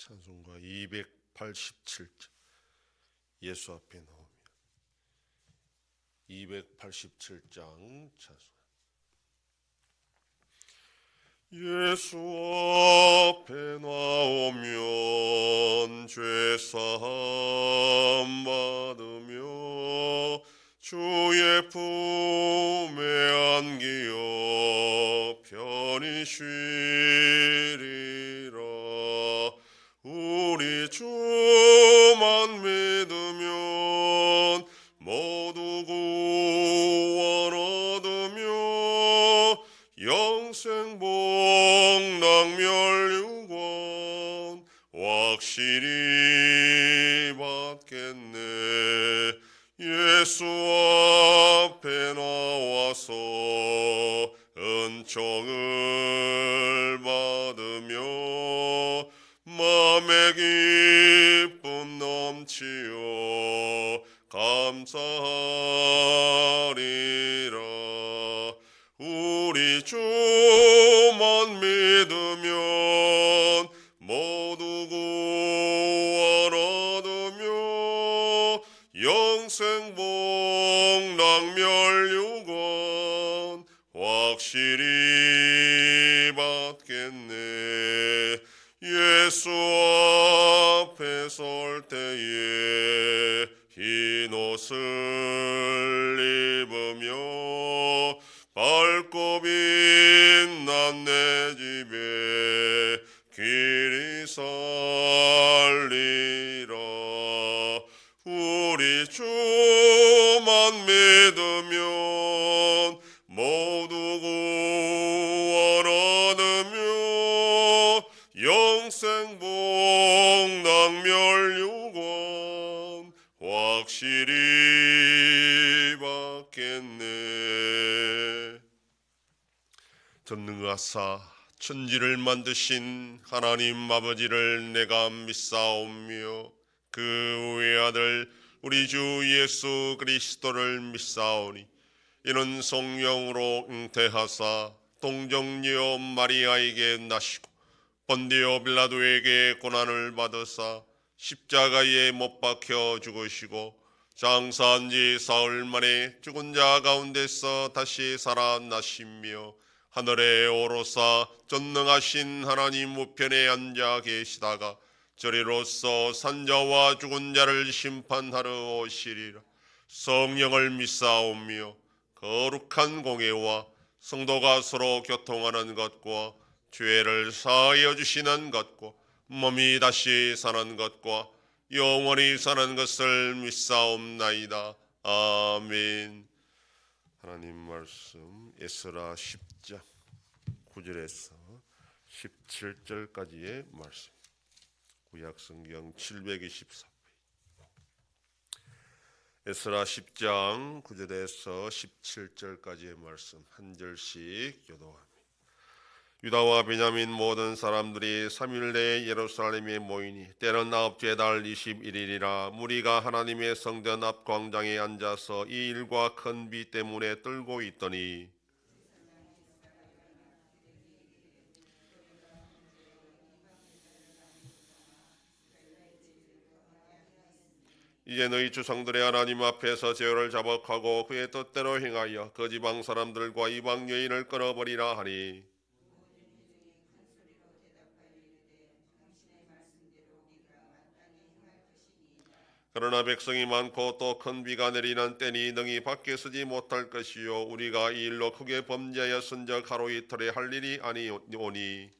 찬송가 287장 예수 앞에 나오며 287장 찬송. 예수 앞에 나오면 죄사함 받으며 주의 품에 안기어 편히 쉬리라. 우리 주만 믿으면 모두 구원 얻으며 영생 복락멸유관 확실히 받겠네. 예수 앞에 나와서 은총을 받으며 맘에 기쁨 넘치어 감사하리라. 우리 주만 믿으면 모두 구원 얻으며 영생 복락멸유관 확실히 받겠네. 예수 앞에 설 때에 흰 옷을 입으며 밝고 빛난 내 집에 길이 살리라. 우리 주만 믿으면 모두 구원 얻으며 영생 복락멸유관 확실히 받겠네. 전능하사 천지를 만드신 하나님 아버지를 내가 믿사오며 그 외아들 우리 주 예수 그리스도를 믿사오니 이는 성령으로 잉태하사 동정녀 마리아에게 나시고 본디오 빌라도에게 고난을 받으사 십자가에 못 박혀 죽으시고 장사한 지 사흘 만에 죽은 자 가운데서 다시 살아나시며 하늘에 오르사 전능하신 하나님 우편에 앉아 계시다가 저리로서 산자와 죽은 자를 심판하러 오시리라. 성령을 믿사오며 거룩한 공예와 성도가 서로 교통하는 것과 죄를 사하여 주시는 것과 몸이 다시 사는 것과 영원히 사는 것을 믿사옵나이다. 아멘. 하나님 말씀 에스라 10장 9절에서 17절까지의 말씀. 구약성경 724페이지. 에스라 10장 9절에서 17절까지의 말씀 한 절씩 교독합니다. 유다와 베냐민 모든 사람들이 3일 내에 예루살렘에 모이니 때는 9째 달 21일이라 무리가 하나님의 성전 앞 광장에 앉아서 이 일과 큰 비 때문에 떨고 있더니 이제 너희 조상들의 하나님 앞에서 제어를 자복하고 그의 뜻대로 행하여 그 지방 사람들과 이방 여인을 끊어버리라 하니 그러나 백성이 많고 또 큰 비가 내리는 때니 능히 밖에 서지 못할 것이요 우리가 이 일로 크게 범죄하였은즉 하루 이틀에 할 일이 아니오니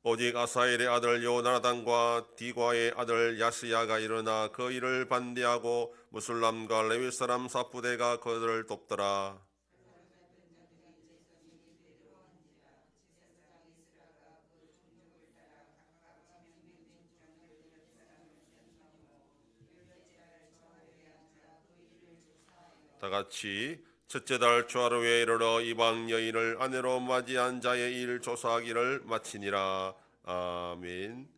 오직 아사엘의 아들 요나단과 디과의 아들 야스야가 일어나 그 일을 반대하고 무술람과 레위 사람 사부대가 그들을 돕더라. 다 같이 첫째 달 초하루에 이르러 이방 여인을 아내로 맞이한 자의 일 조사하기를 마치니라. 아멘.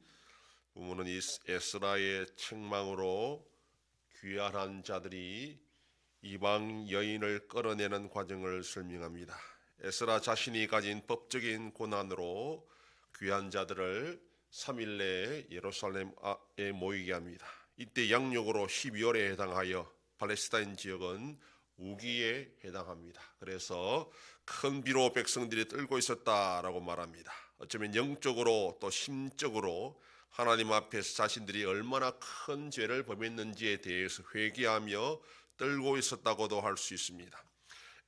부모는 이 에스라의 책망으로 귀환한 자들이 이방 여인을 끌어내는 과정을 설명합니다. 에스라 자신이 가진 법적인 권한으로 귀한 자들을 3일 내에 예루살렘에 모이게 합니다. 이때 양력으로 12월에 해당하여 팔레스타인 지역은 우기에 해당합니다. 그래서 큰 비로 백성들이 떨고 있었다라고 말합니다. 어쩌면 영적으로 또 심적으로 하나님 앞에서 자신들이 얼마나 큰 죄를 범했는지에 대해서 회개하며 떨고 있었다고도 할 수 있습니다.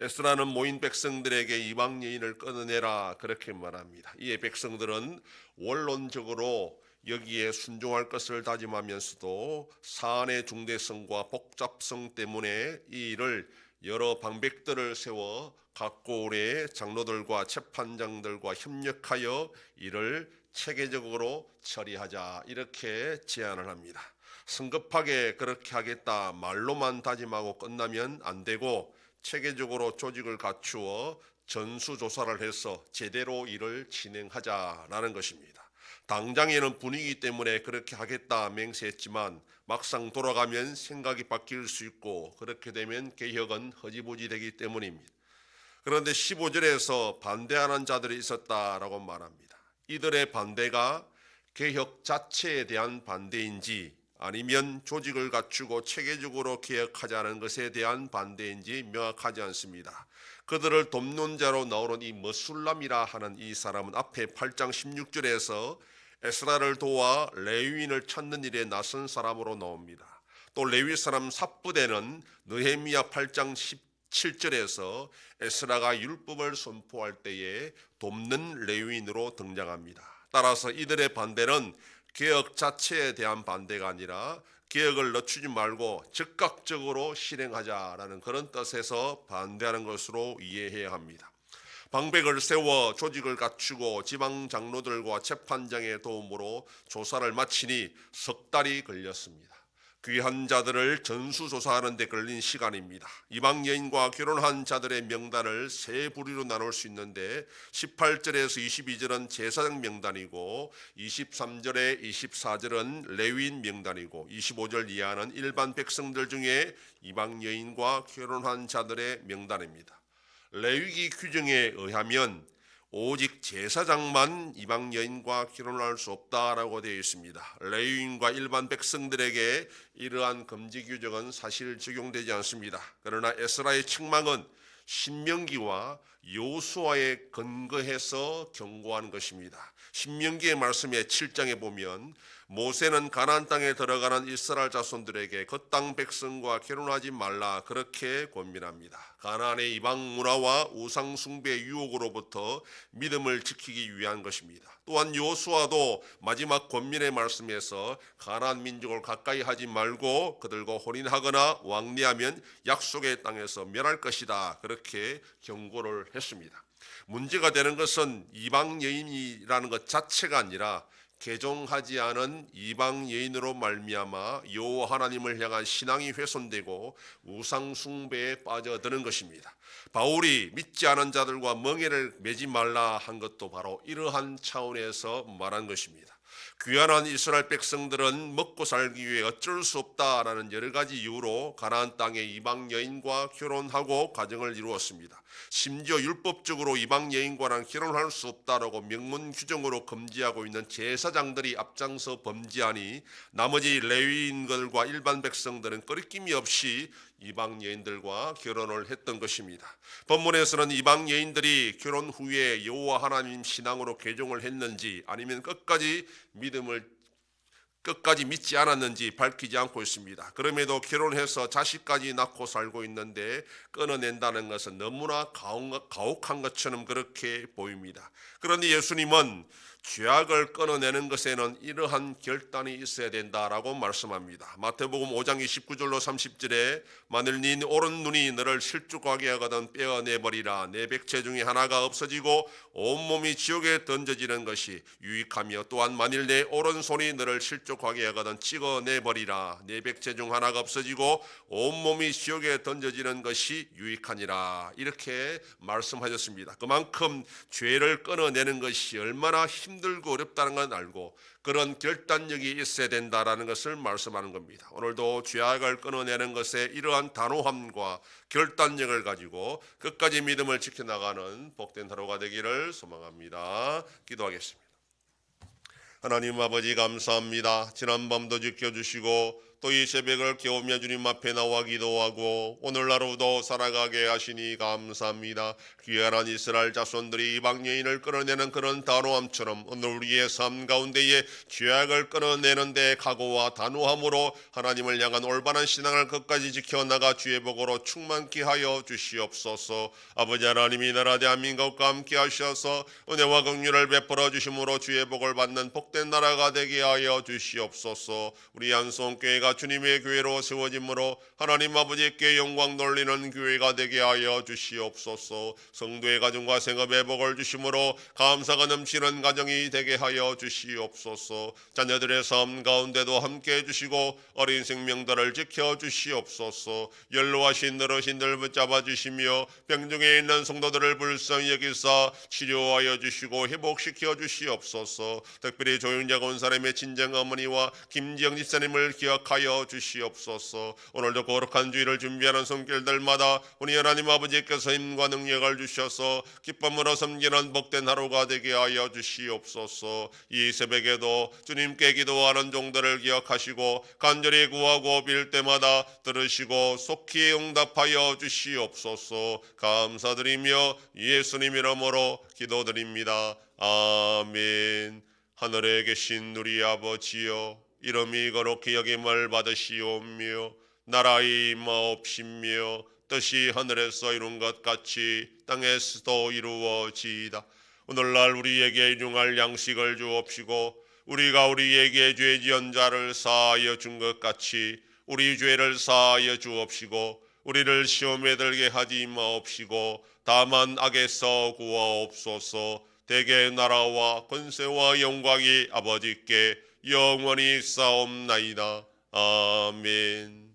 에스라는 모인 백성들에게 이방 여인을 끊어내라 그렇게 말합니다. 이에 백성들은 원론적으로 여기에 순종할 것을 다짐하면서도 사안의 중대성과 복잡성 때문에 이 일을 여러 방백들을 세워 각 고을의 장로들과 재판장들과 협력하여 이를 체계적으로 처리하자 이렇게 제안을 합니다. 성급하게 그렇게 하겠다 말로만 다짐하고 끝나면 안 되고 체계적으로 조직을 갖추어 전수조사를 해서 제대로 일을 진행하자라는 것입니다. 당장에는 분위기 때문에 그렇게 하겠다 맹세했지만 막상 돌아가면 생각이 바뀔 수 있고 그렇게 되면 개혁은 허지부지 되기 때문입니다. 그런데 15절에서 반대하는 자들이 있었다라고 말합니다. 이들의 반대가 개혁 자체에 대한 반대인지 아니면 조직을 갖추고 체계적으로 개혁하자는 것에 대한 반대인지 명확하지 않습니다. 그들을 돕는 자로 나오는 이 머술람이라 하는 이 사람은 앞에 8장 16절에서 에스라를 도와 레위인을 찾는 일에 나선 사람으로 나옵니다. 또 레위 사람 삽부대는 느헤미야 8장 17절에서 에스라가 율법을 선포할 때에 돕는 레위인으로 등장합니다. 따라서 이들의 반대는 개혁 자체에 대한 반대가 아니라 개혁을 늦추지 말고 즉각적으로 실행하자라는 그런 뜻에서 반대하는 것으로 이해해야 합니다. 방백을 세워 조직을 갖추고 지방 장로들과 재판장의 도움으로 조사를 마치니 석 달이 걸렸습니다. 귀한 자들을 전수조사하는 데 걸린 시간입니다. 이방 여인과 결혼한 자들의 명단을 세 부류로 나눌 수 있는데 18절에서 22절은 제사장 명단이고 23절에 24절은 레위인 명단이고 25절 이하는 일반 백성들 중에 이방 여인과 결혼한 자들의 명단입니다. 레위기 규정에 의하면 오직 제사장만 이방 여인과 결혼할 수 없다라고 되어 있습니다. 레위인과 일반 백성들에게 이러한 금지 규정은 사실 적용되지 않습니다. 그러나 에스라의 책망은 신명기와 여호수아에 근거해서 경고하는 것입니다. 신명기의 말씀에 7장에 보면 모세는 가나안 땅에 들어가는 이스라엘 자손들에게 그 땅 백성과 결혼하지 말라 그렇게 권면합니다. 가나안의 이방 문화와 우상 숭배 유혹으로부터 믿음을 지키기 위한 것입니다. 또한 여호수아도 마지막 권면의 말씀에서 가나안 민족을 가까이 하지 말고 그들과 혼인하거나 왕래하면 약속의 땅에서 멸할 것이다 그렇게 경고를 했습니다. 문제가 되는 것은 이방 여인이라는 것 자체가 아니라 개종하지 않은 이방 여인으로 말미암아 여호와 하나님을 향한 신앙이 훼손되고 우상 숭배에 빠져드는 것입니다. 바울이 믿지 않은 자들과 멍에를 매지 말라 한 것도 바로 이러한 차원에서 말한 것입니다. 귀환한 이스라엘 백성들은 먹고 살기 위해 어쩔 수 없다라는 여러 가지 이유로 가나안 땅의 이방 여인과 결혼하고 가정을 이루었습니다. 심지어 율법적으로 이방 여인과는 결혼할 수 없다라고 명문 규정으로 금지하고 있는 제사장들이 앞장서 범죄하니 나머지 레위인들과 일반 백성들은 꺼리낌이 없이 이방 여인들과 결혼을 했던 것입니다. 본문에서는 이방 여인들이 결혼 후에 여호와 하나님 신앙으로 개종을 했는지 아니면 끝까지 믿지 않았는지 밝히지 않고 있습니다. 그럼에도 결혼해서 자식까지 낳고 살고 있는데 끊어낸다는 것은 너무나 가혹한 것처럼 그렇게 보입니다. 그런데 예수님은 죄악을 끊어내는 것에는 이러한 결단이 있어야 된다라고 말씀합니다. 마태복음 5장 29절로 30절에 만일 네 오른 눈이 너를 실족하게 하거든 빼어내버리라. 내 백체 중에 하나가 없어지고 온몸이 지옥에 던져지는 것이 유익하며 또한 만일 내 오른손이 너를 실족하게 하거든 찍어내버리라. 내 백체 중 하나가 없어지고 온몸이 지옥에 던져지는 것이 유익하니라. 이렇게 말씀하셨습니다. 그만큼 죄를 끊어내는 것이 얼마나 힘들고 어렵다는 걸 알고 그런 결단력이 있어야 된다라는 것을 말씀하는 겁니다. 오늘도 죄악을 끊어내는 것에 이러한 단호함과 결단력을 가지고 끝까지 믿음을 지켜나가는 복된 하루가 되기를 소망합니다. 기도하겠습니다. 하나님 아버지 감사합니다. 지난밤도 지켜주시고 또 이 새벽을 깨우며 주님 앞에 나와 기도하고 오늘 하루도 살아가게 하시니 감사합니다. 귀한 이스라엘 자손들이 이방 여인을 끌어내는 그런 단호함처럼 오늘 우리의 삶 가운데에 죄악을 끌어내는 데 각오와 단호함으로 하나님을 향한 올바른 신앙을 끝까지 지켜나가 주의 복으로 충만케 하여 주시옵소서. 아버지 하나님이 나라 대한민국과 함께 하셔서 은혜와 긍휼을 베풀어 주심으로 주의 복을 받는 복된 나라가 되게 하여 주시옵소서. 우리 안송교회가 주님의 교회로 세워짐으로 하나님 아버지께 영광 돌리는 교회가 되게 하여 주시옵소서. 성도의 가정과 생업에 복을 주심으로 감사가 넘치는 가정이 되게 하여 주시옵소서. 자녀들의 삶 가운데도 함께 해주시고 어린 생명들을 지켜주시옵소서. 연로하신 어르신들 붙잡아 주시며 병중에 있는 성도들을 불쌍히 여기사 치료하여 주시고 회복시켜 주시옵소서. 특별히 조영자 권사님의 친정 어머니와 김지영 집사님을 기억하여 주시옵소서. 오늘도 거룩한 주일을 준비하는 손길들마다 우리 하나님 아버지께서 힘과 능력을 주셔서 기쁨으로 섬기는 복된 하루가 되게 하여 주시옵소서. 이 새벽에도 주님께 기도하는 종들을 기억하시고 간절히 구하고 빌 때마다 들으시고 속히 응답하여 주시옵소서. 감사드리며 예수님 이름으로 기도드립니다. 아멘. 하늘에 계신 우리 아버지여, 이름이 거룩히 여김을 받으시오며 나라의 임하옵시며 뜻이 하늘에서 이룬 것 같이 땅에서도 이루어지이다. 오늘날 우리에게 일용할 양식을 주옵시고 우리가 우리에게 죄 지은 자를 사하여 준 것 같이 우리 죄를 사하여 주옵시고 우리를 시험에 들게 하지 마옵시고 다만 악에서 구하옵소서. 대개 나라와 권세와 영광이 아버지께 영원히 싸움나이다. 아멘.